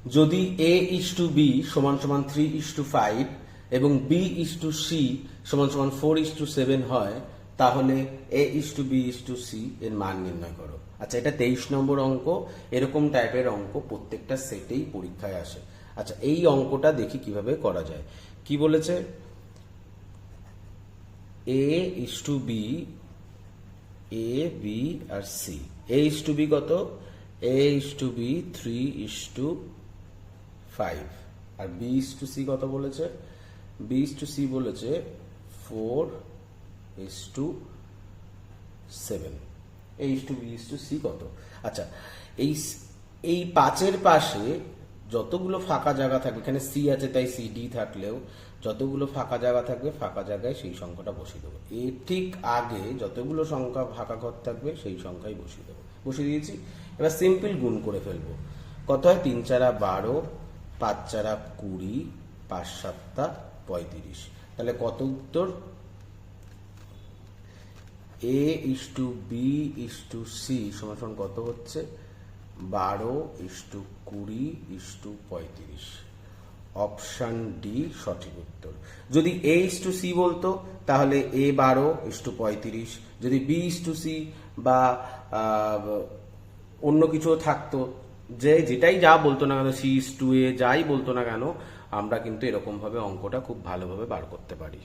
যদি A:B সমান সমান 3:5 এবং B:C সমান সমান 4:7 হয়, তাহলে A:B:C এর মান নির্ণয় করো। আচ্ছা, এটা 23 নম্বর অঙ্ক। এরকম টাইপের অঙ্ক প্রত্যেকটা সেটেই পরীক্ষায় আসে। আচ্ছা, এই অঙ্কটা দেখি কিভাবে করা যায়। কি বলেছে? A:B, A, B R C। A:B কত? A:B 3:5 আর B:C কত বলেছে? B:C বলেছে 4:7। A:B:C কত? আচ্ছা, এই 5-এর পাশে যতগুলো ফাঁকা জায়গা থাকবে, এখানে C আছে তাই CD থাকলেও যতগুলো ফাঁকা জায়গা থাকবে ফাঁকা জায়গায় সেই সংখ্যাটা বসিয়ে দেবো। এর ঠিক আগে যতগুলো সংখ্যা ফাঁকা ঘর থাকবে সেই সংখ্যাই বসিয়ে দেবো। বসিয়ে দিয়েছি। এবার সিম্পল গুণ করে ফেলবো। কত হয়? 3×4 12, 5×4 20, 5×7 35। তাহলে কত উত্তর? A:B:C সমান কত হচ্ছে? 12:20:35। অপশন ডি সঠিক উত্তর। যদি A:C বলতো তাহলে A:12:35। যদি B:C বা অন্য কিছু থাকতো, যেটাই যা বলতো না কেন, C:A যাই বলতো না কেন, আমরা কিন্তু এরকম ভাবে অঙ্কটা খুব ভালোভাবে বার করতে পারি।